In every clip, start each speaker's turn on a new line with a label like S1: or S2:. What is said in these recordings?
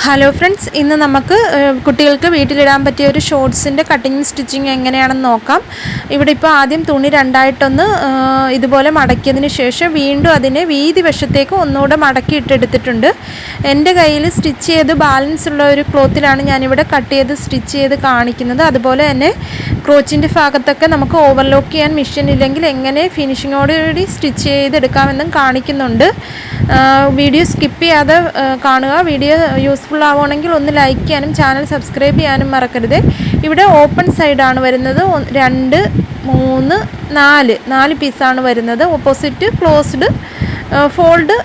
S1: Hello friends, ഇന്ന് നമുക്ക് കുട്ടികൾക്ക് വീട്ടിലിടാൻ പറ്റിയ ഒരു ഷോർട്സിൻ്റെ കട്ടിങ് സ്റ്റിച്ചിങ് എങ്ങനെയാണെന്ന് നോക്കാം. ഇവിടെ ഇപ്പോൾ ആദ്യം തുണി രണ്ടായിട്ടൊന്ന് ഇതുപോലെ മടക്കിയതിന് ശേഷം വീണ്ടും അതിനെ വീതി വശത്തേക്ക് ഒന്നുകൂടെ മടക്കി ഇട്ടെടുത്തിട്ടുണ്ട്. എൻ്റെ കയ്യിൽ സ്റ്റിച്ച് ചെയ്ത് ബാലൻസ് ഉള്ള ഒരു ക്ലോത്തിലാണ് ഞാനിവിടെ കട്ട് ചെയ്ത് സ്റ്റിച്ച് ചെയ്ത് കാണിക്കുന്നത്. അതുപോലെ തന്നെ ക്രോച്ചിൻ്റെ ഭാഗത്തൊക്കെ നമുക്ക് ഓവർലോക്ക് ചെയ്യാൻ മെഷീൻ ഇല്ലെങ്കിൽ എങ്ങനെ ഫിനിഷിങ്ങോടുകൂടി സ്റ്റിച്ച് ചെയ്തെടുക്കാമെന്നും കാണിക്കുന്നുണ്ട്. വീഡിയോ സ്കിപ്പ് ചെയ്യാതെ കാണുക. വീഡിയോ യൂസ്ഫുൾ ആവുകയാണെങ്കിൽ ഒന്ന് ലൈക്ക് ചെയ്യാനും ചാനൽ സബ്സ്ക്രൈബ് ചെയ്യാനും മറക്കരുത്. ഇവിടെ ഓപ്പൺ സൈഡാണ് വരുന്നത്. 2, 3, 4 പീസാണ് വരുന്നത്. ഓപ്പോസിറ്റ് ക്ലോസ്ഡ് ഫോൾഡ്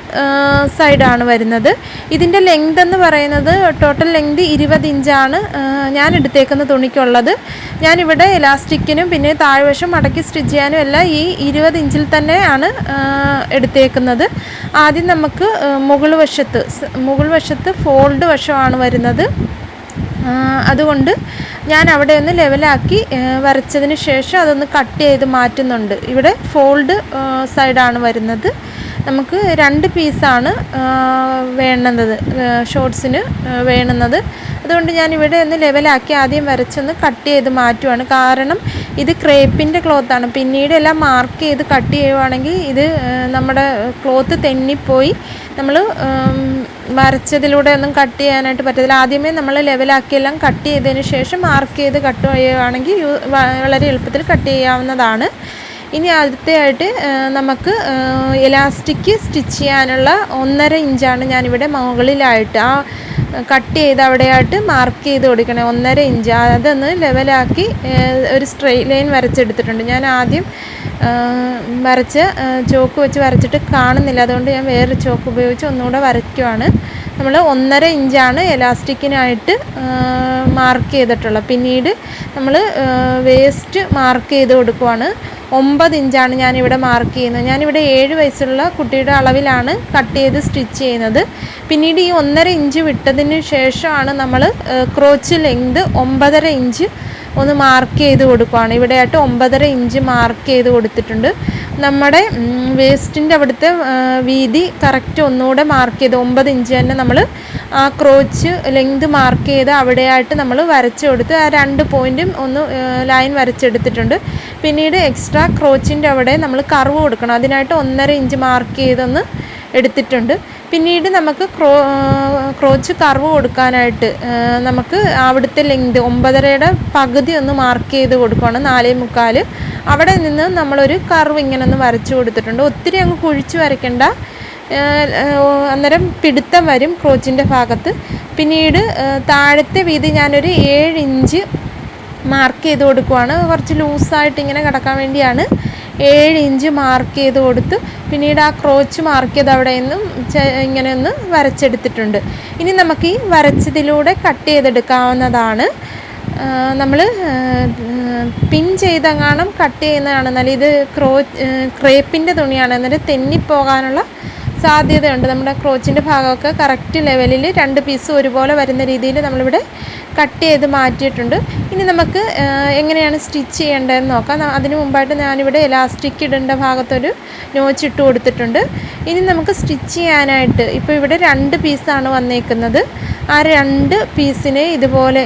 S1: സൈഡാണ് വരുന്നത്. ഇതിൻ്റെ ലെങ്ത് എന്ന് പറയുന്നത് ടോട്ടൽ ലെങ്ത് 20 ഇഞ്ചാണ് ഞാൻ എടുത്തേക്കുന്ന തുണിക്കുള്ളത്. ഞാനിവിടെ എലാസ്റ്റിക്കിനും പിന്നെ താഴ്വശം മടക്കി സ്റ്റിച്ച് ചെയ്യാനും എല്ലാം ഈ 20 ഇഞ്ചിൽ തന്നെയാണ് എടുത്തേക്കുന്നത്. ആദ്യം നമുക്ക് മുകൾ വശത്ത് ഫോൾഡ് വശമാണ് വരുന്നത്. അതുകൊണ്ട് ഞാൻ അവിടെ ഒന്ന് ലെവലാക്കി വരച്ചതിന് ശേഷം അതൊന്ന് കട്ട് ചെയ്ത് മാറ്റുന്നുണ്ട്. ഇവിടെ ഫോൾഡ് സൈഡാണ് വരുന്നത്. നമുക്ക് 2 പീസാണ് വേണ്ടുന്നത്, ഷോർട്സിന് വേണ്ടുന്നത്. അതുകൊണ്ട് ഞാനിവിടെ ഒന്ന് ലെവലാക്കി ആദ്യം വരച്ചൊന്ന് കട്ട് ചെയ്ത് മാറ്റുവാണ്. കാരണം ഇത് ക്രേപ്പിൻ്റെ ക്ലോത്താണ്. പിന്നീട് എല്ലാം മാർക്ക് ചെയ്ത് കട്ട് ചെയ്യുവാണെങ്കിൽ ഇത് നമ്മുടെ ക്ലോത്ത് തെന്നിപ്പോയി നമ്മൾ വരച്ചതിലൂടെ ഒന്നും കട്ട് ചെയ്യാനായിട്ട് പറ്റത്തില്ല. ആദ്യമേ നമ്മൾ ലെവലാക്കിയെല്ലാം കട്ട് ചെയ്തതിന് ശേഷം മാർക്ക് ചെയ്ത് കട്ട് ചെയ്യുകയാണെങ്കിൽ വളരെ എളുപ്പത്തിൽ കട്ട് ചെയ്യാവുന്നതാണ്. ഇനി അടുത്തതായിട്ട് നമുക്ക് എലാസ്റ്റിക് സ്റ്റിച്ച് ചെയ്യാനുള്ള 1.5 ഇഞ്ചാണ് ഞാനിവിടെ മുകളിലായിട്ട് ആ കട്ട് ചെയ്ത് അവിടെയായിട്ട് മാർക്ക് ചെയ്ത് കൊടുക്കണേ. 1.5 ഇഞ്ച് അതൊന്ന് ലെവലാക്കി ഒരു സ്ട്രെയിറ്റ് ലൈൻ വരച്ചെടുത്തിട്ടുണ്ട്. ഞാൻ ആദ്യം ചോക്ക് വെച്ച് വരച്ചിട്ട് കാണുന്നില്ല, അതുകൊണ്ട് ഞാൻ വേറെ ചോക്ക് ഉപയോഗിച്ച് ഒന്നുകൂടെ വരയ്ക്കുവാണ്. നമ്മൾ 1.5 ഇഞ്ചാണ് എലാസ്റ്റിക്കിനായിട്ട് മാർക്ക് ചെയ്തിട്ടുള്ളത്. പിന്നീട് നമ്മൾ വേസ്റ്റ് മാർക്ക് ചെയ്ത് കൊടുക്കുവാണ്. 9 ഇഞ്ചാണ് ഞാനിവിടെ മാർക്ക് ചെയ്യുന്നത്. ഞാനിവിടെ 7 വയസ്സുള്ള കുട്ടിയുടെ അളവിലാണ് കട്ട് ചെയ്ത് സ്റ്റിച്ച് ചെയ്യുന്നത്. പിന്നീട് ഈ 1.5 ഇഞ്ച് വിട്ടതിന് ശേഷമാണ് നമ്മൾ ക്രോച്ച് ലെങ്ത് 9.5 ഇഞ്ച് ഒന്ന് മാർക്ക് ചെയ്ത് കൊടുക്കുകയാണ്. ഇവിടെയായിട്ട് 9.5 ഇഞ്ച് മാർക്ക് ചെയ്ത് കൊടുത്തിട്ടുണ്ട്. നമ്മുടെ വേസ്റ്റിൻ്റെ അവിടുത്തെ വീതി കറക്റ്റ് ഒന്നുകൂടെ മാർക്ക് ചെയ്ത് 9 ഇഞ്ച് തന്നെ നമ്മൾ ആ ക്രോച്ച് ലെങ്ത് മാർക്ക് ചെയ്ത് അവിടെയായിട്ട് നമ്മൾ വരച്ച് കൊടുത്ത് ആ 2 പോയിൻറ്റും ഒന്ന് ലൈൻ വരച്ചെടുത്തിട്ടുണ്ട്. പിന്നീട് എക്സ്ട്രാ ക്രോച്ചിൻ്റെ അവിടെ നമ്മൾ കർവ് കൊടുക്കണം. അതിനായിട്ട് 1.5 ഇഞ്ച് മാർക്ക് ചെയ്തൊന്ന് എടുത്തിട്ടുണ്ട്. പിന്നീട് നമുക്ക് ക്രോച്ച് കർവ് കൊടുക്കാനായിട്ട് നമുക്ക് അവിടുത്തെ ലെങ്ത് 9.5യുടെ പകുതി ഒന്ന് മാർക്ക് ചെയ്ത് കൊടുക്കുകയാണ്. 4.25 അവിടെ നിന്ന് നമ്മളൊരു കർവ് ഇങ്ങനെ ഒന്ന് വരച്ചു കൊടുത്തിട്ടുണ്ട്. ഒത്തിരി അങ്ങ് കുഴിച്ച് വരയ്ക്കേണ്ട, അന്നേരം പിടുത്തം വരും ക്രോച്ചിൻ്റെ ഭാഗത്ത്. പിന്നീട് താഴത്തെ വീതി ഞാനൊരു 7 ഇഞ്ച് മാർക്ക് ചെയ്ത് കൊടുക്കുവാണ്. കുറച്ച് ലൂസായിട്ട് ഇങ്ങനെ കിടക്കാൻ വേണ്ടിയാണ് 7 ഇഞ്ച് മാർക്ക് ചെയ്ത് കൊടുത്ത് പിന്നീട് ആ ക്രോച്ച് മാർക്ക് ചെയ്ത് അവിടെ നിന്നും ഇങ്ങനെ ഒന്ന് വരച്ചെടുത്തിട്ടുണ്ട്. ഇനി നമുക്ക് ഈ വരച്ചതിലൂടെ കട്ട് ചെയ്തെടുക്കാവുന്നതാണ്. നമ്മൾ പിൻ ചെയ്തെങ്ങാനും കട്ട് ചെയ്യുന്നതാണ്. എന്നാൽ ഇത് ക്രേപ്പിൻ്റെ തുണിയാണ്, എന്നിട്ട് തെന്നിപ്പോകാനുള്ള സാധ്യതയുണ്ട്. നമ്മുടെ ക്രോച്ചിൻ്റെ ഭാഗമൊക്കെ കറക്റ്റ് ലെവലിൽ 2 പീസ് ഒരുപോലെ വരുന്ന രീതിയിൽ നമ്മളിവിടെ കട്ട് ചെയ്ത് മാറ്റിയിട്ടുണ്ട്. ഇനി നമുക്ക് എങ്ങനെയാണ് സ്റ്റിച്ച് ചെയ്യേണ്ടതെന്ന് നോക്കാം. അതിന് മുമ്പായിട്ട് ഞാനിവിടെ എലാസ്റ്റിക് ഇടേണ്ട ഭാഗത്തൊരു നോച്ചിട്ട് കൊടുത്തിട്ടുണ്ട്. ഇനി നമുക്ക് സ്റ്റിച്ച് ചെയ്യാനായിട്ട് ഇപ്പോൾ ഇവിടെ 2 പീസാണ് വന്നേക്കുന്നത്. ആ 2 പീസിനെ ഇതുപോലെ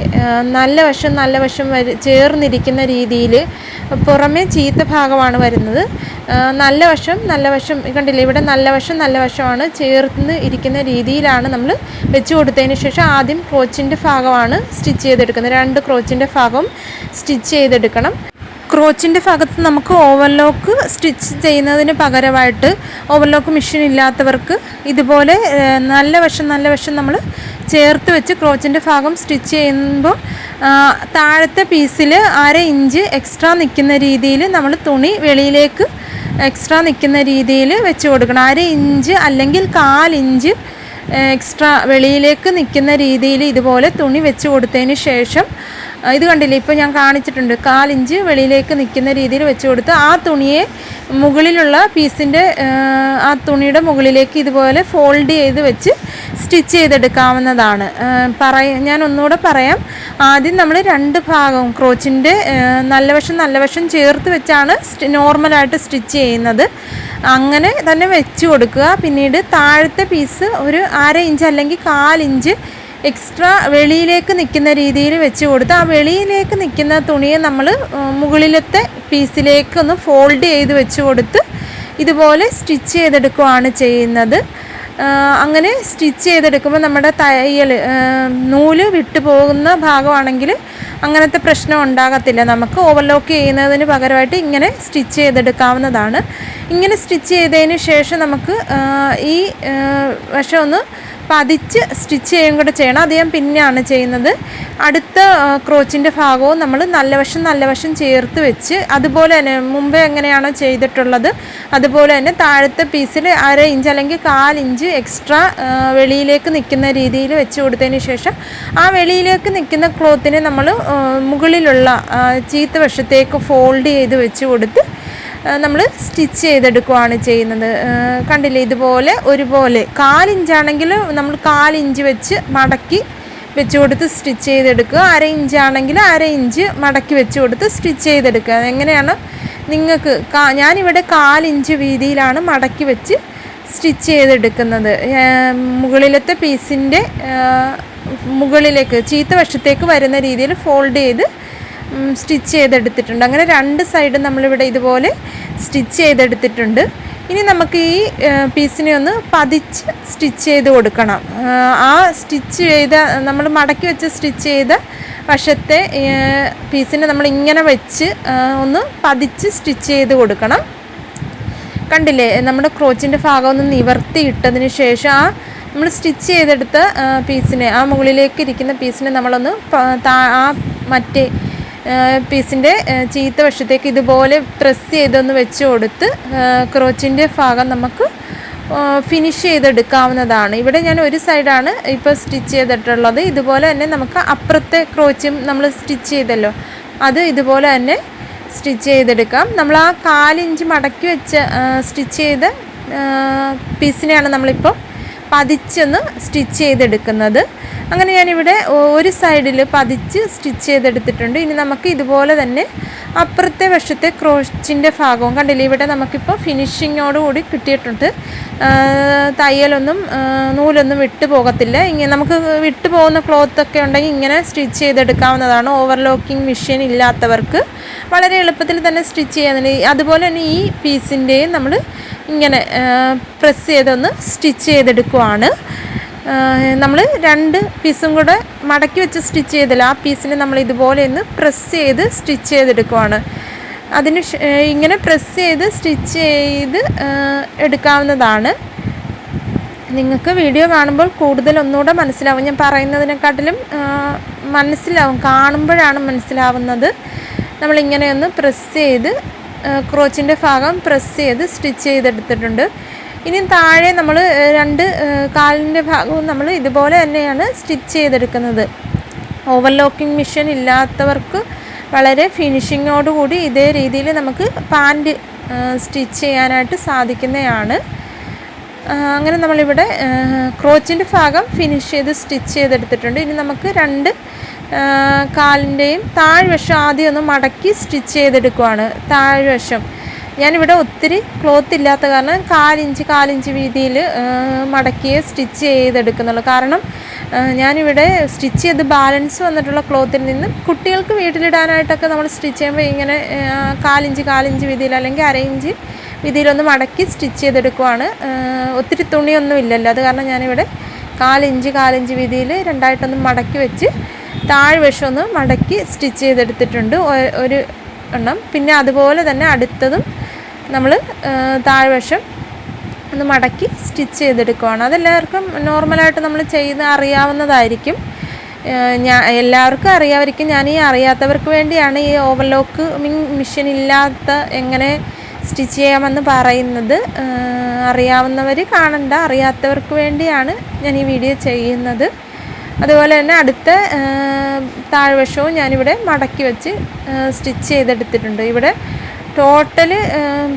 S1: നല്ല വശം ചേർന്നിരിക്കുന്ന രീതിയിൽ, പുറമേ ചീത്ത ഭാഗമാണ് വരുന്നത്. നല്ല വശം കണ്ടില്ലേ, ഇവിടെ നല്ല വശമാണ് ചേർന്ന് ഇരിക്കുന്ന രീതിയിലാണ് നമ്മൾ വെച്ച് കൊടുത്തതിന് ശേഷം ആദ്യം ക്രോച്ചിൻ്റെ ഭാഗമാണ് സ്റ്റിച്ച് ചെയ്തെടുക്കുന്നത്. 2 ക്രോച്ചിൻ്റെ ഭാഗം സ്റ്റിച്ച് ചെയ്തെടുക്കണം. ക്രോച്ചിൻ്റെ ഭാഗത്ത് നമുക്ക് ഓവർലോക്ക് സ്റ്റിച്ച് ചെയ്യുന്നതിന് പകരമായിട്ട് ഓവർലോക്ക് മെഷീൻ ഇല്ലാത്തവർക്ക് ഇതുപോലെ നല്ല വശം നമ്മൾ ചേർത്ത് വെച്ച് ക്രോച്ചിൻ്റെ ഭാഗം സ്റ്റിച്ച് ചെയ്യുമ്പോൾ താഴത്തെ പീസിൽ 1/2 ഇഞ്ച് എക്സ്ട്രാ നിൽക്കുന്ന രീതിയിൽ നമ്മൾ തുണി വെളിയിലേക്ക് എക്സ്ട്രാ നിൽക്കുന്ന രീതിയിൽ വെച്ച് കൊടുക്കണം. 1/2 ഇഞ്ച് അല്ലെങ്കിൽ 1/4 ഇഞ്ച് എക്സ്ട്രാ വെളിയിലേക്ക് നിൽക്കുന്ന രീതിയിൽ ഇതുപോലെ തുണി വെച്ച് കൊടുത്തതിന് ശേഷം, ഇത് കണ്ടില്ലേ, ഇപ്പോൾ ഞാൻ കാണിച്ചിട്ടുണ്ട്, 1/4 ഇഞ്ച് വെളിയിലേക്ക് നിൽക്കുന്ന രീതിയിൽ വെച്ച് കൊടുത്ത് ആ തുണിയെ മുകളിലുള്ള പീസിൻ്റെ ആ തുണിയുടെ മുകളിലേക്ക് ഇതുപോലെ ഫോൾഡ് ചെയ്ത് വെച്ച് സ്റ്റിച്ച് ചെയ്തെടുക്കാവുന്നതാണ്. ഞാൻ ഒന്നുകൂടെ പറയാം. ആദ്യം നമ്മൾ 2 ഭാഗവും ക്രോച്ചിൻ്റെ നല്ല വശം ചേർത്ത് വെച്ചാണ് നോർമലായിട്ട് സ്റ്റിച്ച് ചെയ്യുന്നത്. അങ്ങനെ തന്നെ വെച്ച് കൊടുക്കുക. പിന്നീട് താഴത്തെ പീസ് ഒരു 1/2 ഇഞ്ച് അല്ലെങ്കിൽ 1/4 ഇഞ്ച് എക്സ്ട്രാ വെളിയിലേക്ക് നിൽക്കുന്ന രീതിയിൽ വെച്ച് കൊടുത്ത് ആ വെളിയിലേക്ക് നിൽക്കുന്ന തുണിയെ നമ്മൾ മുകളിലത്തെ പീസിലേക്ക് ഒന്ന് ഫോൾഡ് ചെയ്ത് വെച്ച് കൊടുത്ത് ഇതുപോലെ സ്റ്റിച്ച് ചെയ്തെടുക്കുകയാണ് ചെയ്യുന്നത്. അങ്ങനെ സ്റ്റിച്ച് ചെയ്തെടുക്കുമ്പോൾ നമ്മുടെ തയ്യൽ നൂല് വിട്ടു പോകുന്ന ഭാഗമാണെങ്കിൽ അങ്ങനത്തെ പ്രശ്നം ഉണ്ടാകത്തില്ല. നമുക്ക് ഓവർലോക്ക് ചെയ്യുന്നതിന് പകരമായിട്ട് ഇങ്ങനെ സ്റ്റിച്ച് ചെയ്തെടുക്കാവുന്നതാണ്. ഇങ്ങനെ സ്റ്റിച്ച് ചെയ്തതിന് ശേഷം നമുക്ക് ഈ വശം ഒന്ന് പതിച്ച് സ്റ്റിച്ച് ചെയ്യുകയും കൂടെ ചെയ്യണം. അത് ഞാൻ പിന്നെയാണ് ചെയ്യുന്നത്. അടുത്ത ക്രോച്ചിൻ്റെ ഭാഗവും നമ്മൾ നല്ല വശം ചേർത്ത് വെച്ച് അതുപോലെ തന്നെ മുമ്പേ എങ്ങനെയാണോ ചെയ്തിട്ടുള്ളത് അതുപോലെ തന്നെ താഴത്തെ പീസിൽ 1/2 ഇഞ്ച് അല്ലെങ്കിൽ 1/4 ഇഞ്ച് എക്സ്ട്രാ വെളിയിലേക്ക് നിൽക്കുന്ന രീതിയിൽ വെച്ച് കൊടുത്തതിന് ശേഷം ആ വെളിയിലേക്ക് നിൽക്കുന്ന ക്ലോത്തിനെ നമ്മൾ മുകളിലുള്ള ചീത്ത വശത്തേക്ക് ഫോൾഡ് ചെയ്ത് വെച്ച് കൊടുത്ത് നമ്മൾ സ്റ്റിച്ച് ചെയ്തെടുക്കുകയാണ് ചെയ്യുന്നത്. കണ്ടില്ലേ, ഇതുപോലെ ഒരുപോലെ 1/4 ഇഞ്ചാണെങ്കിൽ നമ്മൾ 1/4 ഇഞ്ച് വെച്ച് മടക്കി വെച്ച് കൊടുത്ത് സ്റ്റിച്ച് ചെയ്തെടുക്കുക. 1/2 ഇഞ്ചാണെങ്കിൽ 1/2 ഇഞ്ച് മടക്കി വെച്ച് കൊടുത്ത് സ്റ്റിച്ച് ചെയ്തെടുക്കുക. എങ്ങനെയാണ് നിങ്ങൾക്ക് ഞാനിവിടെ 1/4 ഇഞ്ച് വീതിയിലാണ് മടക്കി വെച്ച് സ്റ്റിച്ച് ചെയ്തെടുക്കുന്നത്. മുകളിലത്തെ പീസിൻ്റെ മുകളിലേക്ക് ചീത്ത വശത്തേക്ക് വരുന്ന രീതിയിൽ ഫോൾഡ് ചെയ്ത് സ്റ്റിച്ച് ചെയ്തെടുത്തിട്ടുണ്ട്. അങ്ങനെ 2 സൈഡും നമ്മളിവിടെ ഇതുപോലെ സ്റ്റിച്ച് ചെയ്തെടുത്തിട്ടുണ്ട്. ഇനി നമുക്ക് ഈ പീസിനെ ഒന്ന് പതിച്ച് സ്റ്റിച്ച് ചെയ്ത് കൊടുക്കണം. ആ സ്റ്റിച്ച് ചെയ്ത നമ്മൾ മടക്കി വെച്ച് സ്റ്റിച്ച് ചെയ്ത വശത്തെ പീസിനെ നമ്മൾ ഇങ്ങനെ വെച്ച് ഒന്ന് പതിച്ച് സ്റ്റിച്ച് ചെയ്ത് കൊടുക്കണം. കണ്ടില്ലേ, നമ്മുടെ ക്രോച്ചിൻ്റെ ഭാഗം ഒന്ന് നിവർത്തി ഇട്ടതിന് ശേഷം ആ നമ്മൾ സ്റ്റിച്ച് ചെയ്തെടുത്ത പീസിനെ ആ മുകളിലേക്ക് ഇരിക്കുന്ന പീസിനെ നമ്മളൊന്ന് ആ മറ്റേ പീസിൻ്റെ ചീത്ത വശത്തേക്ക് ഇതുപോലെ പ്രസ് ചെയ്തൊന്ന് വെച്ച് കൊടുത്ത് ക്രോച്ചിൻ്റെ ഭാഗം നമുക്ക് ഫിനിഷ് ചെയ്തെടുക്കാവുന്നതാണ്. ഇവിടെ ഞാൻ ഒരു സൈഡാണ് ഇപ്പോൾ സ്റ്റിച്ച് ചെയ്തിട്ടുള്ളത്. ഇതുപോലെ തന്നെ നമുക്ക് അപ്പുറത്തെ ക്രോച്ചും നമ്മൾ സ്റ്റിച്ച് ചെയ്തല്ലോ, അത് ഇതുപോലെ തന്നെ സ്റ്റിച്ച് ചെയ്തെടുക്കാം. നമ്മൾ ആ 1/4 ഇഞ്ച് മടക്കി വെച്ച് സ്റ്റിച്ച് ചെയ്ത പീസിനെയാണ് നമ്മളിപ്പോൾ പതിച്ചൊന്ന് സ്റ്റിച്ച് ചെയ്തെടുക്കുന്നത്. അങ്ങനെ ഞാനിവിടെ ഒരു സൈഡിൽ പതിച്ച് സ്റ്റിച്ച് ചെയ്തെടുത്തിട്ടുണ്ട്. ഇനി നമുക്ക് ഇതുപോലെ തന്നെ അപ്പുറത്തെ വശത്തെ ക്രോച്ചിൻ്റെ ഭാഗവും കണ്ടില്ലേ, ഇവിടെ നമുക്കിപ്പോൾ ഫിനിഷിങ്ങോടുകൂടി കിട്ടിയിട്ടുണ്ട്. നൂലൊന്നും വിട്ടു പോകത്തില്ല. ഇങ്ങനെ നമുക്ക് വിട്ടു പോകുന്ന ക്ലോത്തൊക്കെ ഉണ്ടെങ്കിൽ ഇങ്ങനെ സ്റ്റിച്ച് ചെയ്തെടുക്കാവുന്നതാണ്. ഓവർലോക്കിംഗ് മെഷീൻ ഇല്ലാത്തവർക്ക് വളരെ എളുപ്പത്തിൽ തന്നെ സ്റ്റിച്ച് ചെയ്യാനുണ്ട്. അതുപോലെ തന്നെ ഈ പീസിൻ്റെയും നമ്മൾ ഇങ്ങനെ പ്രസ് ചെയ്തൊന്ന് സ്റ്റിച്ച് ചെയ്തെടുക്കുവാണ്. നമ്മൾ 2 പീസും കൂടെ മടക്കി വെച്ച് സ്റ്റിച്ച് ചെയ്തില്ല, ആ പീസിനെ നമ്മൾ ഇതുപോലെ ഒന്ന് പ്രസ് ചെയ്ത് സ്റ്റിച്ച് ചെയ്തെടുക്കുവാണ്. അതിന് ഇങ്ങനെ പ്രസ് ചെയ്ത് സ്റ്റിച്ച് ചെയ്ത് എടുക്കാവുന്നതാണ്. നിങ്ങൾക്ക് വീഡിയോ കാണുമ്പോൾ കൂടുതൽ ഒന്നുകൂടെ മനസ്സിലാവും. ഞാൻ പറയുന്നതിനെക്കാട്ടിലും മനസ്സിലാവും, കാണുമ്പോഴാണ് മനസ്സിലാവുന്നത്. നമ്മളിങ്ങനെ ഒന്ന് പ്രസ് ചെയ്ത് ക്രോച്ചിൻ്റെ ഭാഗം പ്രസ് ചെയ്ത് സ്റ്റിച്ച് ചെയ്തെടുത്തിട്ടുണ്ട്. ഇനി താഴെ നമ്മൾ 2 കാലിൻ്റെ ഭാഗവും നമ്മൾ ഇതുപോലെ തന്നെയാണ് സ്റ്റിച്ച് ചെയ്തെടുക്കുന്നത്. ഓവർലോക്കിംഗ് മെഷീൻ ഇല്ലാത്തവർക്ക് വളരെ ഫിനിഷിങ്ങോടുകൂടി ഇതേ രീതിയിൽ നമുക്ക് പാൻറ്റ് സ്റ്റിച്ച് ചെയ്യാനായിട്ട് സാധിക്കുന്നതാണ്. അങ്ങനെ നമ്മളിവിടെ ക്രോച്ചിൻ്റെ ഭാഗം ഫിനിഷ് ചെയ്ത് സ്റ്റിച്ച് ചെയ്തെടുത്തിട്ടുണ്ട്. ഇനി നമുക്ക് 2 കാലിൻ്റെയും താഴ്വശം ആദ്യം ഒന്ന് മടക്കി സ്റ്റിച്ച് ചെയ്തെടുക്കുവാണ്. താഴ്വശം ഞാനിവിടെ ഒത്തിരി ക്ലോത്ത് ഇല്ലാത്ത കാരണം 1/4 ഇഞ്ച് വീതിയിൽ മടക്കിയേ സ്റ്റിച്ച് ചെയ്തെടുക്കുന്നുള്ളൂ. കാരണം ഞാനിവിടെ സ്റ്റിച്ച് ചെയ്ത് ബാലൻസ് വന്നിട്ടുള്ള ക്ലോത്തിൽ നിന്ന് കുട്ടികൾക്ക് വീട്ടിലിടാനായിട്ടൊക്കെ നമ്മൾ സ്റ്റിച്ച് ചെയ്യുമ്പോൾ ഇങ്ങനെ 1/4 ഇഞ്ച് വീതിയിൽ അല്ലെങ്കിൽ 1/2 ഇഞ്ച് വീതിയിലൊന്ന് മടക്കി സ്റ്റിച്ച് ചെയ്തെടുക്കുവാണ്. ഒത്തിരി തുണിയൊന്നും ഇല്ലല്ലോ, അത് കാരണം ഞാനിവിടെ 1/4 ഇഞ്ച് വീതിയിൽ 2ആയിട്ടൊന്ന് മടക്കി വെച്ച് താഴ്വശം ഒന്ന് മടക്കി സ്റ്റിച്ച് ചെയ്തെടുത്തിട്ടുണ്ട് ഒരു എണ്ണം. പിന്നെ അതുപോലെ തന്നെ അടുത്തതും നമ്മൾ താഴ്വശം ഒന്ന് മടക്കി സ്റ്റിച്ച് ചെയ്തെടുക്കുകയാണ്. അതെല്ലാവർക്കും നോർമലായിട്ട് നമ്മൾ ചെയ്ത് അറിയാവുന്നതായിരിക്കും. എല്ലാവർക്കും അറിയാമായിരിക്കും. ഞാൻ ഈ അറിയാത്തവർക്ക് വേണ്ടിയാണ് ഈ ഓവർലോക്ക് മെഷീൻ ഇല്ലാത്ത എങ്ങനെ സ്റ്റിച്ച് ചെയ്യാമെന്ന് പറയുന്നത്. അറിയാവുന്നവർ കാണണ്ട, അറിയാത്തവർക്ക് വേണ്ടിയാണ് ഞാൻ ഈ വീഡിയോ ചെയ്യുന്നത്. അതുപോലെ തന്നെ അടുത്ത താഴ്വശവും ഞാനിവിടെ മടക്കി വെച്ച് സ്റ്റിച്ച് ചെയ്തെടുത്തിട്ടുണ്ട്. ഇവിടെ ടോട്ടൽ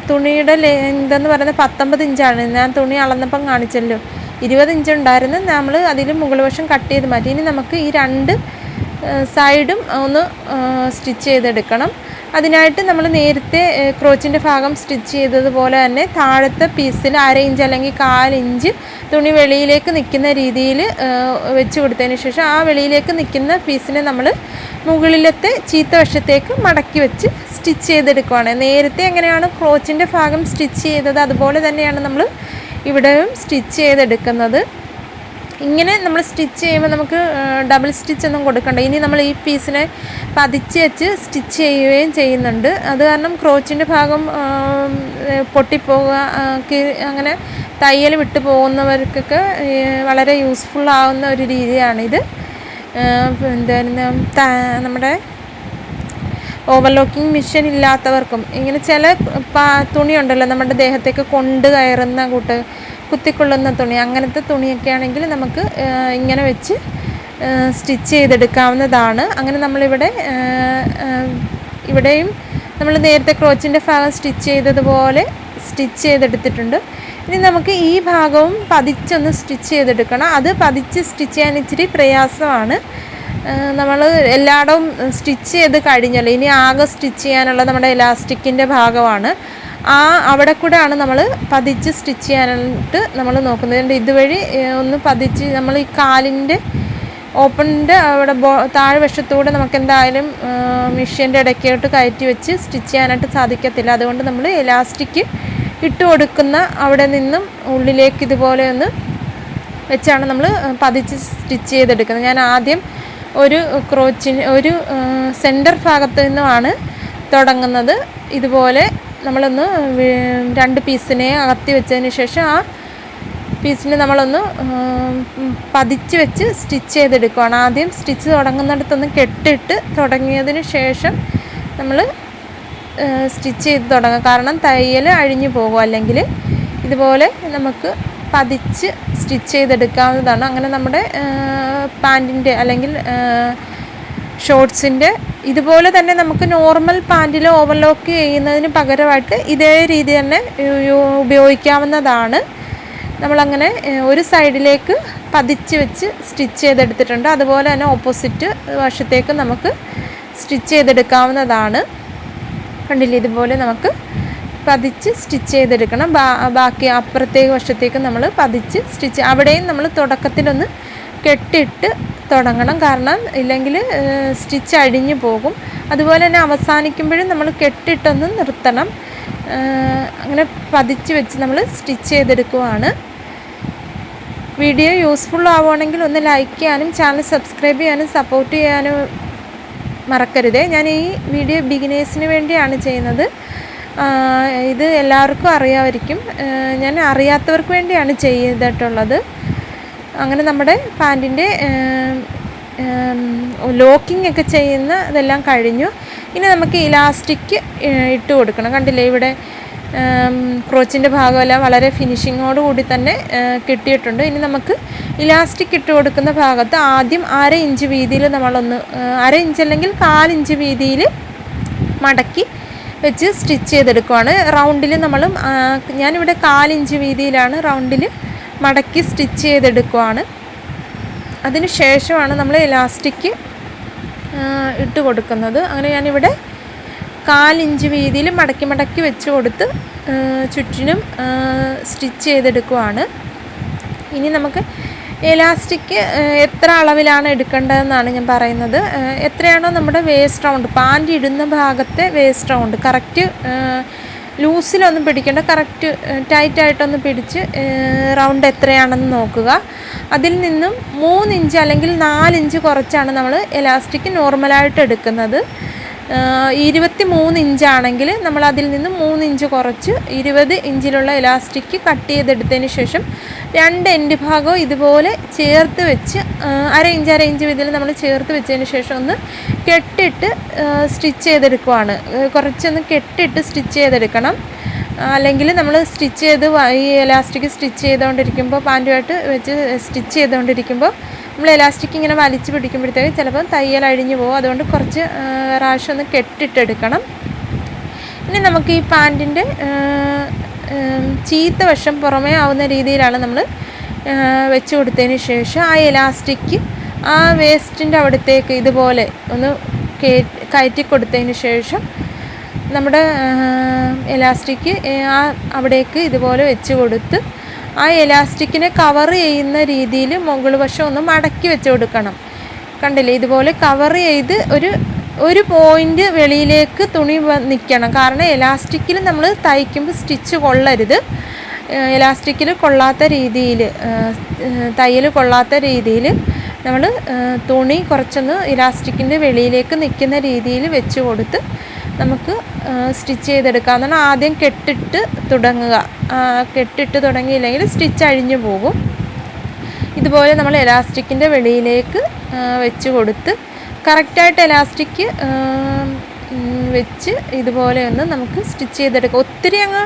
S1: തുണിയുടെ ലെങ്തെന്ന് പറയുന്നത് 19 ഇഞ്ചാണ്. ഞാൻ തുണി അളന്നപ്പം കാണിച്ചല്ലോ, 20 ഇഞ്ച് ഉണ്ടായിരുന്നു. നമ്മൾ അതിൽ മുകൾ വശം കട്ട് ചെയ്ത് മാറ്റി. ഇനി നമുക്ക് ഈ 2 സൈഡും ഒന്ന് സ്റ്റിച്ച് ചെയ്തെടുക്കണം. അതിനായിട്ട് നമ്മൾ നേരത്തെ ക്രോച്ചിൻ്റെ ഭാഗം സ്റ്റിച്ച് ചെയ്തതുപോലെ തന്നെ താഴത്തെ പീസിൽ 1/2 ഇഞ്ച് അല്ലെങ്കിൽ 1/4 ഇഞ്ച് തുണി വെളിയിലേക്ക് നിൽക്കുന്ന രീതിയിൽ വെച്ച് കൊടുത്തതിന് ശേഷം ആ വെളിയിലേക്ക് നിൽക്കുന്ന പീസിനെ നമ്മൾ മുകളിലത്തെ ചീത്ത വശത്തേക്ക് മടക്കി വെച്ച് സ്റ്റിച്ച് ചെയ്തെടുക്കുകയാണ്. നേരത്തെ എങ്ങനെയാണ് ക്രോച്ചിൻ്റെ ഭാഗം സ്റ്റിച്ച് ചെയ്തത് അതുപോലെ തന്നെയാണ് നമ്മൾ ഇവിടെയും സ്റ്റിച്ച് ചെയ്തെടുക്കുന്നത്. ഇങ്ങനെ നമ്മൾ സ്റ്റിച്ച് ചെയ്യുമ്പോൾ നമുക്ക് ഡബിൾ സ്റ്റിച്ചൊന്നും കൊടുക്കണ്ട. ഇനി നമ്മൾ ഈ പീസിനെ പതിച്ച് വെച്ച് സ്റ്റിച്ച് ചെയ്യുകയും ചെയ്യുന്നുണ്ട്. അത് കാരണം ക്രോച്ചിൻ്റെ ഭാഗം പൊട്ടിപ്പോവുക അങ്ങനെ തയ്യൽ വിട്ടു പോകുന്നവർക്കൊക്കെ വളരെ യൂസ്ഫുൾ ആവുന്ന ഒരു രീതിയാണിത്. എന്തായിരുന്നു നമ്മുടെ ഓവർലോക്കിംഗ് മെഷീൻ ഇല്ലാത്തവർക്കും ഇങ്ങനെ ചില തുണിയുണ്ടല്ലോ നമ്മുടെ ദേഹത്തേക്ക് കൊണ്ട് കയറുന്ന കുത്തിക്കൊള്ളുന്ന തുണി, അങ്ങനത്തെ തുണിയൊക്കെ ആണെങ്കിൽ നമുക്ക് ഇങ്ങനെ വെച്ച് സ്റ്റിച്ച് ചെയ്തെടുക്കാവുന്നതാണ്. അങ്ങനെ ഇവിടെയും നമ്മൾ നേരത്തെ ക്രോച്ചിൻ്റെ ഭാഗം സ്റ്റിച്ച് ചെയ്തതുപോലെ സ്റ്റിച്ച് ചെയ്തെടുത്തിട്ടുണ്ട്. ഇനി നമുക്ക് ഈ ഭാഗവും പതിച്ചൊന്ന് സ്റ്റിച്ച് ചെയ്തെടുക്കണം. അത് പതിച്ച് സ്റ്റിച്ച് ചെയ്യാൻ ഇച്ചിരി പ്രയാസമാണ്. നമ്മൾ എല്ലായിടവും സ്റ്റിച്ച് ചെയ്ത് കഴിഞ്ഞല്ലോ, ഇനി ആകെ സ്റ്റിച്ച് ചെയ്യാനുള്ള നമ്മുടെ എലാസ്റ്റിക്കിൻ്റെ ഭാഗമാണ്. അവിടെ കൂടെയാണ് നമ്മൾ പതിച്ച് സ്റ്റിച്ച് ചെയ്യാനായിട്ട് നമ്മൾ നോക്കുന്നത്. ഇതുവഴി ഒന്ന് പതിച്ച് നമ്മൾ ഈ കാലിൻ്റെ ഓപ്പണിൻ്റെ അവിടെ താഴെ വശത്തൂടെ നമുക്ക് എന്തായാലും മെഷീൻ്റെ ഇടയ്ക്കോട്ട് കയറ്റി വെച്ച് സ്റ്റിച്ച് ചെയ്യാനായിട്ട് സാധിക്കത്തില്ല. അതുകൊണ്ട് നമ്മൾ എലാസ്റ്റിക് ഇട്ട് കൊടുക്കുന്ന അവിടെ നിന്നും ഉള്ളിലേക്ക് ഇതുപോലെ ഒന്ന് വെച്ചാണ് നമ്മൾ പതിച്ച് സ്റ്റിച്ച് ചെയ്തെടുക്കുന്നത്. ഞാൻ ആദ്യം ഒരു സെൻറ്റർ ഭാഗത്ത് നിന്നുമാണ് തുടങ്ങുന്നത്. ഇതുപോലെ നമ്മളൊന്ന് 2 പീസിനെ അകത്തി വെച്ചതിന് ശേഷം ആ പീസിനെ നമ്മളൊന്ന് പതിച്ച് വെച്ച് സ്റ്റിച്ച് ചെയ്തെടുക്കുകയാണ്. ആദ്യം സ്റ്റിച്ച് തുടങ്ങുന്നിടത്തൊന്ന് കെട്ടിട്ട് തുടങ്ങിയതിന് ശേഷം നമ്മൾ സ്റ്റിച്ച് ചെയ്ത് തുടങ്ങുക. കാരണം തയ്യൽ അഴിഞ്ഞു പോകും. അല്ലെങ്കിൽ ഇതുപോലെ നമുക്ക് പതിച്ച് സ്റ്റിച്ച് ചെയ്തെടുക്കാവുന്നതാണ്. അങ്ങനെ നമ്മുടെ പാൻറ്റിൻ്റെ അല്ലെങ്കിൽ ഷോർട്ട്സിൻ്റെ ഇതുപോലെ തന്നെ നമുക്ക് നോർമൽ പാൻറ്റിൽ ഓവർലോക്ക് ചെയ്യുന്നതിന് പകരമായിട്ട് ഇതേ രീതി തന്നെ ഉപയോഗിക്കാവുന്നതാണ്. നമ്മളങ്ങനെ ഒരു സൈഡിലേക്ക് പതിച്ച് വെച്ച് സ്റ്റിച്ച് ചെയ്തെടുത്തിട്ടുണ്ട്. അതുപോലെ തന്നെ ഓപ്പോസിറ്റ് വശത്തേക്ക് നമുക്ക് സ്റ്റിച്ച് ചെയ്തെടുക്കാവുന്നതാണ്. കണ്ടില്ലേ, ഇതുപോലെ നമുക്ക് പതിച്ച് സ്റ്റിച്ച് ചെയ്തെടുക്കണം. ബാക്കി അപ്പുറത്തേക്ക് വശത്തേക്ക് നമ്മൾ പതിച്ച് സ്റ്റിച്ച്, അവിടെയും നമ്മൾ തുടക്കത്തിലൊന്ന് കെട്ടിട്ട് തുടങ്ങണം. കാരണം ഇല്ലെങ്കിൽ സ്റ്റിച്ച് അഴിഞ്ഞു പോകും. അതുപോലെ തന്നെ അവസാനിക്കുമ്പോഴും നമ്മൾ കെട്ടിട്ടൊന്ന് നിർത്തണം. അങ്ങനെ പതിച്ച് വെച്ച് നമ്മൾ സ്റ്റിച്ച് ചെയ്തെടുക്കുവാണ്. വീഡിയോ യൂസ്ഫുൾ ആവുകയാണെങ്കിൽ ഒന്ന് ലൈക്ക് ചെയ്യാനും ചാനൽ സബ്സ്ക്രൈബ് ചെയ്യാനും സപ്പോർട്ട് ചെയ്യാനും മറക്കരുത്. ഞാൻ ഈ വീഡിയോ ബിഗിനേഴ്സിന് വേണ്ടിയാണ് ചെയ്യുന്നത്. ഇത് എല്ലാവർക്കും അറിയാമായിരിക്കും. ഞാൻ അറിയാത്തവർക്ക് വേണ്ടിയാണ് ചെയ്തിട്ടുള്ളത്. അങ്ങനെ നമ്മുടെ പാൻറ്റിൻ്റെ ലോക്കിംഗ് ഒക്കെ ചെയ്യുന്ന ഇതെല്ലാം കഴിഞ്ഞു. ഇനി നമുക്ക് ഇലാസ്റ്റിക് ഇട്ട് കൊടുക്കണം. കണ്ടില്ലേ, ഇവിടെ ക്രോച്ചിൻ്റെ ഭാഗമെല്ലാം വളരെ ഫിനിഷിങ്ങോട് കൂടി തന്നെ കിട്ടിയിട്ടുണ്ട്. ഇനി നമുക്ക് ഇലാസ്റ്റിക് ഇട്ട് കൊടുക്കുന്ന ഭാഗത്ത് ആദ്യം 1/2 ഇഞ്ച് വീതിയിൽ നമ്മളൊന്ന് 1/2 ഇഞ്ച് അല്ലെങ്കിൽ 1/4 ഇഞ്ച് വീതിയിൽ മടക്കി വെച്ച് സ്റ്റിച്ച് ചെയ്തെടുക്കുവാണ്. റൗണ്ടിൽ ഞാനിവിടെ 1/4 ഇഞ്ച് വീതിയിലാണ് റൗണ്ടിൽ മടക്കി സ്റ്റിച്ച് ചെയ്തെടുക്കുവാണ്. അതിന് ശേഷമാണ് നമ്മൾ ഇലാസ്റ്റിക് ഇട്ട് കൊടുക്കുന്നത്. അങ്ങനെ ഞാനിവിടെ 1/4 ഇഞ്ച് വീതിയിൽ മടക്കി വെച്ച് കൊടുത്ത് ചുറ്റിനും സ്റ്റിച്ച് ചെയ്തെടുക്കുവാണ്. ഇനി നമുക്ക് എലാസ്റ്റിക് എത്ര അളവിലാണ് എടുക്കേണ്ടതെന്നാണ് ഞാൻ പറയുന്നത്. എത്രയാണോ നമ്മുടെ വേസ്റ്റ് റൗണ്ട്, പാൻറ് ഇടുന്ന ഭാഗത്തെ വേസ്റ്റ് റൗണ്ട് കറക്റ്റ് ലൂസിലൊന്നും പിടിക്കേണ്ട, കറക്റ്റ് ടൈറ്റായിട്ടൊന്ന് പിടിച്ച് റൗണ്ട് എത്രയാണെന്ന് നോക്കുക. അതിൽ നിന്നും 3 ഇഞ്ച് അല്ലെങ്കിൽ 4 ഇഞ്ച് കുറച്ചാണ് നമ്മൾ എലാസ്റ്റിക് നോർമലായിട്ട് എടുക്കുന്നത്. 23 ഇഞ്ചാണെങ്കിൽ നമ്മൾ അതിൽ നിന്ന് 3 ഇഞ്ച് കുറച്ച് 20 ഇഞ്ചിലുള്ള എലാസ്റ്റിക് കട്ട് ചെയ്തെടുത്തതിന് ശേഷം 2 എൻഡ് ഭാഗവും ഇതുപോലെ ചേർത്ത് വെച്ച് 1/2 ഇഞ്ച് വീതിയിൽ നമ്മൾ ചേർത്ത് വെച്ചതിന് ശേഷം ഒന്ന് കെട്ടിട്ട് സ്റ്റിച്ച് ചെയ്തെടുക്കുവാണ്. കുറച്ചൊന്ന് കെട്ടിട്ട് സ്റ്റിച്ച് ചെയ്തെടുക്കണം. അല്ലെങ്കിൽ നമ്മൾ സ്റ്റിച്ച് ചെയ്ത് ഈ എലാസ്റ്റിക് സ്റ്റിച്ച് ചെയ്തുകൊണ്ടിരിക്കുമ്പോൾ പാൻറ്റുമായിട്ട് വെച്ച് സ്റ്റിച്ച് ചെയ്തുകൊണ്ടിരിക്കുമ്പോൾ നമ്മൾ എലാസ്റ്റിക് ഇങ്ങനെ വലിച്ചു പിടിക്കുമ്പോഴത്തേക്ക് ചിലപ്പോൾ തയ്യൽ അഴിഞ്ഞു പോകും. അതുകൊണ്ട് കുറച്ച് പ്രാവശ്യം ഒന്ന് കെട്ടിട്ടെടുക്കണം. ഇനി നമുക്ക് ഈ പാൻറ്റിൻ്റെ ചീത്ത വശം പുറമേ ആവുന്ന രീതിയിലാണ് നമ്മൾ വെച്ച് കൊടുത്തതിന് ശേഷം ആ എലാസ്റ്റിക് ആ വേസ്റ്റിൻ്റെ അവിടത്തേക്ക് ഇതുപോലെ ഒന്ന് കയറ്റി കൊടുത്തതിന് ശേഷം നമ്മുടെ എലാസ്റ്റിക് അവിടേക്ക് ഇതുപോലെ വെച്ച് കൊടുത്ത് ആ എലാസ്റ്റിക്കിനെ കവർ ചെയ്യുന്ന രീതിയിൽ മുകൾ വശം ഒന്ന് മടക്കി വെച്ച് കൊടുക്കണം. കണ്ടില്ലേ, ഇതുപോലെ കവർ ചെയ്ത് ഒരു പോയിൻ്റ് വെളിയിലേക്ക് തുണി നിൽക്കണം. കാരണം എലാസ്റ്റിക്കിൽ നമ്മൾ തയ്ക്കുമ്പോൾ സ്റ്റിച്ച് കൊള്ളരുത്. എലാസ്റ്റിക്കിൽ കൊള്ളാത്ത രീതിയിൽ, തയ്യൽ കൊള്ളാത്ത രീതിയിൽ നമ്മൾ തുണി കുറച്ചൊന്ന് ഇലാസ്റ്റിക്കിൻ്റെ വെളിയിലേക്ക് നിൽക്കുന്ന രീതിയിൽ വെച്ച് കൊടുത്ത് നമുക്ക് സ്റ്റിച്ച് ചെയ്തെടുക്കാമെന്നാണ്. ആദ്യം കെട്ടിട്ട് തുടങ്ങുക. കെട്ടിട്ട് തുടങ്ങിയില്ലെങ്കിൽ സ്റ്റിച്ച് അഴിഞ്ഞു പോകും. ഇതുപോലെ നമ്മൾ എലാസ്റ്റിക്കിൻ്റെ വെളിയിലേക്ക് വെച്ച് കൊടുത്ത് കറക്റ്റായിട്ട് എലാസ്റ്റിക് വെച്ച് ഇതുപോലെ ഒന്ന് നമുക്ക് സ്റ്റിച്ച് ചെയ്തെടുക്കാം. ഒത്തിരി അങ്ങ്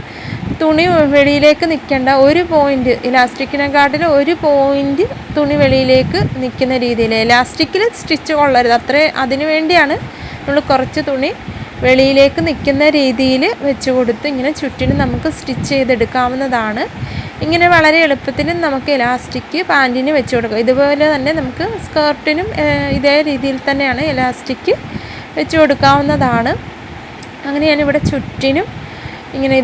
S1: തുണി വെളിയിലേക്ക് നിൽക്കേണ്ട, ഒരു പോയിൻ്റ് ഇലാസ്റ്റിക്കിനെക്കാട്ടിലും ഒരു പോയിൻ്റ് തുണി വെളിയിലേക്ക് നിൽക്കുന്ന രീതിയിൽ. എലാസ്റ്റിക്കിൽ സ്റ്റിച്ച് കൊള്ളരുത്, അതിനു വേണ്ടിയാണ് നമ്മൾ കുറച്ച് തുണി വെളിയിലേക്ക് നിൽക്കുന്ന രീതിയിൽ വെച്ച് കൊടുത്ത് ഇങ്ങനെ ചുറ്റിനും നമുക്ക് സ്റ്റിച്ച് ചെയ്തെടുക്കാവുന്നതാണ്. ഇങ്ങനെ വളരെ എളുപ്പത്തിൽ നമുക്ക് എലാസ്റ്റിക് പാൻറ്റിന് വെച്ച് കൊടുക്കാം. ഇതുപോലെ തന്നെ നമുക്ക് സ്കേർട്ടിനും ഇതേ രീതിയിൽ തന്നെയാണ് എലാസ്റ്റിക് വെച്ച് കൊടുക്കാവുന്നതാണ്. അങ്ങനെ ഞാനിവിടെ ചുറ്റിനും ഇങ്ങനെ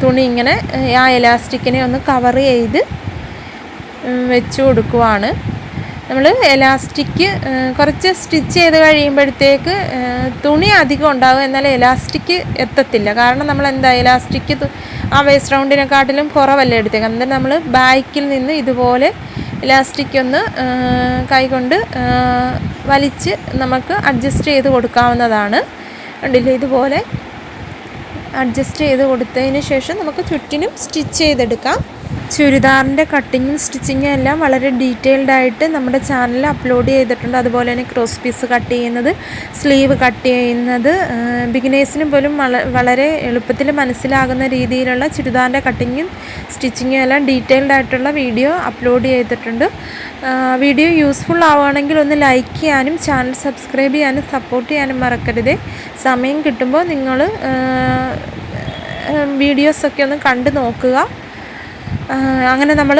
S1: തുണി ഇങ്ങനെ ആ എലാസ്റ്റിക്കിനെ ഒന്ന് കവർ ചെയ്ത് വെച്ച് കൊടുക്കുവാണ്. നമ്മൾ എലാസ്റ്റിക് കുറച്ച് സ്റ്റിച്ച് ചെയ്ത് കഴിയുമ്പോഴത്തേക്ക് തുണി അധികം ഉണ്ടാകും, എന്നാൽ എലാസ്റ്റിക് എത്തത്തില്ല. കാരണം നമ്മൾ എലാസ്റ്റിക് ആ വേസ്റ്റ് റൗണ്ടിനെക്കാട്ടിലും കുറവല്ലേ എടുത്തേക്ക്. അന്നേരം നമ്മൾ ബാക്കിൽ നിന്ന് ഇതുപോലെ എലാസ്റ്റിക് ഒന്ന് കൈകൊണ്ട് വലിച്ച് നമുക്ക് അഡ്ജസ്റ്റ് ചെയ്ത് കൊടുക്കാവുന്നതാണ്. കണ്ടില്ലേ, ഇതുപോലെ അഡ്ജസ്റ്റ് ചെയ്ത് കൊടുത്തതിന് ശേഷം നമുക്ക് ചുറ്റിനും സ്റ്റിച്ച് ചെയ്തെടുക്കാം. ചുരിദാറിൻ്റെ കട്ടിങ്ങും സ്റ്റിച്ചിങ്ങും എല്ലാം വളരെ ഡീറ്റെയിൽഡ് ആയിട്ട് നമ്മുടെ ചാനലിൽ അപ്ലോഡ് ചെയ്തിട്ടുണ്ട്. അതുപോലെ തന്നെ ക്രോസ് പീസ് കട്ട് ചെയ്യുന്നത്, സ്ലീവ് കട്ട് ചെയ്യുന്നത്, ബിഗിനേഴ്സിന് പോലും വളരെ എളുപ്പത്തിൽ മനസ്സിലാകുന്ന രീതിയിലുള്ള ചുരിദാറിൻ്റെ കട്ടിങ്ങും സ്റ്റിച്ചിങ്ങും എല്ലാം ഡീറ്റെയിൽഡ് ആയിട്ടുള്ള വീഡിയോ അപ്ലോഡ് ചെയ്തിട്ടുണ്ട്. വീഡിയോ യൂസ്ഫുൾ ആവുകയാണെങ്കിൽ ഒന്ന് ലൈക്ക് ചെയ്യാനും ചാനൽ സബ്സ്ക്രൈബ് ചെയ്യാനും സപ്പോർട്ട് ചെയ്യാനും മറക്കരുത്. സമയം കിട്ടുമ്പോൾ നിങ്ങൾ വീഡിയോസൊക്കെ ഒന്ന് കണ്ടു നോക്കുക. അങ്ങനെ നമ്മൾ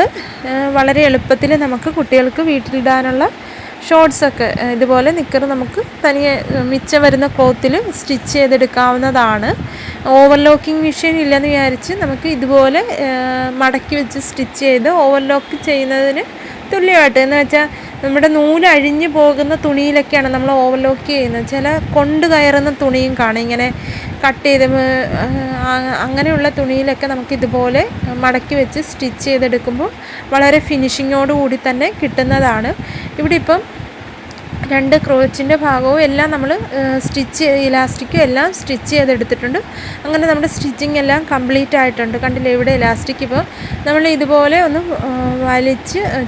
S1: വളരെ എളുപ്പത്തിൽ നമുക്ക് കുട്ടികൾക്ക് വീട്ടിലിടാനുള്ള ഷോർട്ട്സൊക്കെ ഇതുപോലെ നിക്കർ നമുക്ക് തനിയെ മിച്ചം വരുന്ന ക്ലോത്തിൽ സ്റ്റിച്ച് ചെയ്തെടുക്കാവുന്നതാണ്. ഓവർലോക്കിംഗ് മെഷീൻ ഇല്ലെന്ന് വിചാരിച്ച് നമുക്ക് ഇതുപോലെ മടക്കി വെച്ച് സ്റ്റിച്ച് ചെയ്ത് ഓവർലോക്ക് ചെയ്യുന്നതിന് തുല്യമായിട്ട്, എന്ന് വെച്ചാൽ നമ്മുടെ നൂലഴിഞ്ഞു പോകുന്ന തുണിയിലൊക്കെയാണ് നമ്മൾ ഓവർലോക്ക് ചെയ്യുന്നത്. ചില കൊണ്ട് കയറുന്ന തുണിയും കാണും, ഇങ്ങനെ കട്ട് ചെയ്ത് അങ്ങനെയുള്ള തുണിയിലൊക്കെ നമുക്കിതുപോലെ മടക്കി വെച്ച് സ്റ്റിച്ച് ചെയ്തെടുക്കുമ്പോൾ വളരെ ഫിനിഷിങ്ങോട് കൂടി തന്നെ കിട്ടുന്നതാണ്. ഇവിടെ ഇപ്പം 2 ക്രോച്ചിൻ്റെ ഭാഗവും എല്ലാം നമ്മൾ ഇലാസ്റ്റിക്കും എല്ലാം സ്റ്റിച്ച് ചെയ്തെടുത്തിട്ടുണ്ട്. അങ്ങനെ നമ്മുടെ സ്റ്റിച്ചിങ് എല്ലാം കംപ്ലീറ്റ് ആയിട്ടുണ്ട്. കണ്ടില്ലേ, ഇവിടെ ഇലാസ്റ്റിക് ഇപ്പോൾ നമ്മൾ ഇതുപോലെ ഒന്ന്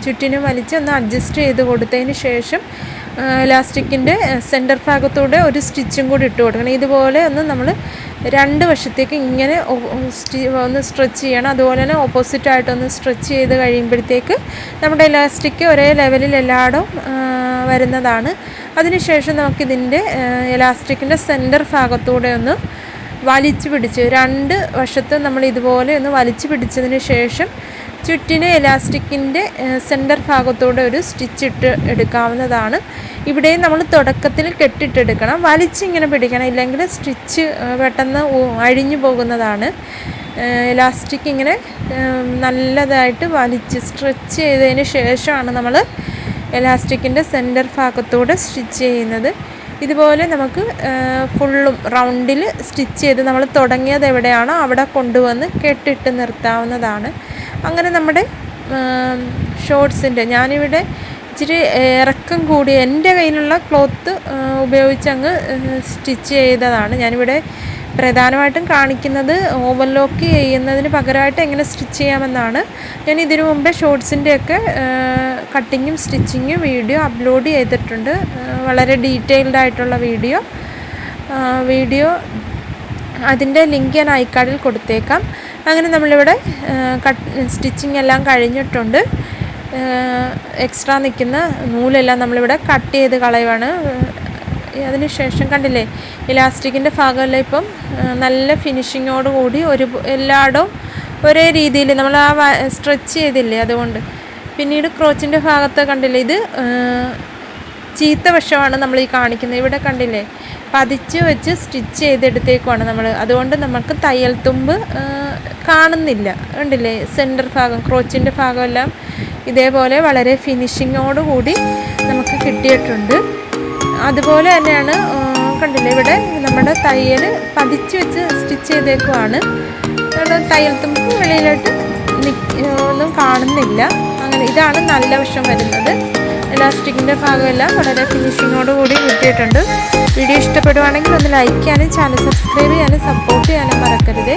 S1: ചുറ്റിനും വലിച്ച് ഒന്ന് അഡ്ജസ്റ്റ് ചെയ്ത് കൊടുത്തതിന് ശേഷം ഇലാസ്റ്റിക്കിൻ്റെ സെൻറ്റർ ഭാഗത്തൂടെ ഒരു സ്റ്റിച്ചും കൂടി ഇട്ട് കൊടുക്കണം. ഇതുപോലെ ഒന്ന് നമ്മൾ 2 വശത്തേക്ക് ഇങ്ങനെ ഒന്ന് സ്ട്രെച്ച് ചെയ്യണം. അതുപോലെ തന്നെ ഓപ്പോസിറ്റായിട്ടൊന്ന് സ്ട്രെച്ച് ചെയ്ത് കഴിയുമ്പോഴത്തേക്ക് നമ്മുടെ ഇലാസ്റ്റിക് ഒരേ ലെവലിൽ എല്ലായിടവും വരുന്നതാണ്. അതിനുശേഷം നമുക്കിതിൻ്റെ ഇലാസ്റ്റിക്കിൻ്റെ സെൻറ്റർ ഭാഗത്തൂടെ ഒന്ന് വലിച്ചു പിടിച്ച് 2 വശത്തും നമ്മൾ ഇതുപോലെ ഒന്ന് വലിച്ചു പിടിച്ചതിന് ശേഷം ചുറ്റിന് എലാസ്റ്റിക്കിൻ്റെ സെൻറ്റർ ഭാഗത്തൂടെ ഒരു സ്റ്റിച്ച് ഇട്ട് എടുക്കാവുന്നതാണ്. ഇവിടെയും നമ്മൾ തുടക്കത്തിൽ കെട്ടിട്ടെടുക്കണം, വലിച്ചിങ്ങനെ പിടിക്കണം, ഇല്ലെങ്കിൽ സ്റ്റിച്ച് പെട്ടെന്ന് അഴിഞ്ഞു പോകുന്നതാണ്. എലാസ്റ്റിക് ഇങ്ങനെ നല്ലതായിട്ട് വലിച്ച് സ്ട്രെച്ച് ചെയ്തതിന് ശേഷമാണ് നമ്മൾ എലാസ്റ്റിക്കിൻ്റെ സെൻറ്റർ ഭാഗത്തൂടെ സ്റ്റിച്ച് ചെയ്യുന്നത്. ഇതുപോലെ നമുക്ക് ഫുള്ളും റൗണ്ടിൽ സ്റ്റിച്ച് ചെയ്ത് നമ്മൾ തുടങ്ങിയത് എവിടെയാണോ അവിടെ കൊണ്ടുവന്ന് കെട്ടിട്ട് നിർത്താവുന്നതാണ്. അങ്ങനെ നമ്മുടെ ഷോർട്സിൻ്റെ ഞാനിവിടെ ഇച്ചിരി ഇറക്കം കൂടി എൻ്റെ കയ്യിലുള്ള ക്ലോത്ത് ഉപയോഗിച്ച് അങ്ങ് സ്റ്റിച്ച് ചെയ്തതാണ്. ഞാനിവിടെ പ്രധാനമായിട്ടും കാണിക്കുന്നത് ഓവർലോക്ക് ചെയ്യുന്നതിന് പകരമായിട്ട് എങ്ങനെ സ്റ്റിച്ച് ചെയ്യാമെന്നാണ്. ഞാൻ ഇതിനു മുമ്പേ ഷോർട്സിൻ്റെയൊക്കെ കട്ടിങ്ങും സ്റ്റിച്ചിങ്ങും വീഡിയോ അപ്ലോഡ് ചെയ്തിട്ടുണ്ട്. വളരെ ഡീറ്റെയിൽഡ് ആയിട്ടുള്ള വീഡിയോ അതിൻ്റെ ലിങ്ക് ഞാൻ ഐക്കാർഡിൽ കൊടുത്തേക്കാം. അങ്ങനെ നമ്മളിവിടെ സ്റ്റിച്ചിങ് എല്ലാം കഴിഞ്ഞിട്ടുണ്ട്. എക്സ്ട്രാ നിൽക്കുന്ന നൂലെല്ലാം നമ്മളിവിടെ കട്ട് ചെയ്ത് കളയുവാണ്. അതിനുശേഷം കണ്ടില്ലേ, ഇലാസ്റ്റിക്കിൻ്റെ ഭാഗമെല്ലാം ഇപ്പം നല്ല ഫിനിഷിങ്ങോട് കൂടി എല്ലായിടവും ഒരേ രീതിയിൽ നമ്മൾ സ്ട്രെച്ച് ചെയ്തില്ലേ, അതുകൊണ്ട് പിന്നീട് ക്രോച്ചിൻ്റെ ഭാഗത്ത് കണ്ടില്ലേ, ഇത് ചീത്ത വശമാണ് നമ്മൾ ഈ കാണിക്കുന്നത്. ഇവിടെ കണ്ടില്ലേ, പതിച്ച് വെച്ച് സ്റ്റിച്ച് ചെയ്തെടുത്തേക്കുവാണ് നമ്മൾ. അതുകൊണ്ട് നമുക്ക് തയ്യൽ തുമ്പ് കാണുന്നില്ല. കണ്ടില്ലേ, സെൻറ്റർ ഭാഗം, ക്രോച്ചിൻ്റെ ഭാഗമെല്ലാം ഇതേപോലെ വളരെ ഫിനിഷിങ്ങോടുകൂടി നമുക്ക് കിട്ടിയിട്ടുണ്ട്. അതുപോലെ തന്നെയാണ് കണ്ടില്ലേ, ഇവിടെ നമ്മുടെ തയ്യൽ പതിച്ച് വെച്ച് സ്റ്റിച്ച് ചെയ്തേക്കുവാണ്. തയ്യൽ തുമ്പ് വെളിയിലോട്ട് ഒന്നും കാണുന്നില്ല. അങ്ങനെ ഇതാണ് നല്ല വശം വരുന്നത്. ഇലാസ്റ്റിക്കിൻ്റെ ഭാഗമെല്ലാം വളരെ ഫിനിഷിങ്ങോടുകൂടി കിട്ടിയിട്ടുണ്ട്. വീഡിയോ ഇഷ്ടപ്പെടുവാണെങ്കിൽ ഒന്ന് ലൈക്ക് ചെയ്യാനും ചാനൽ സബ്സ്ക്രൈബ് ചെയ്യാനും സപ്പോർട്ട് ചെയ്യാനും മറക്കരുത്.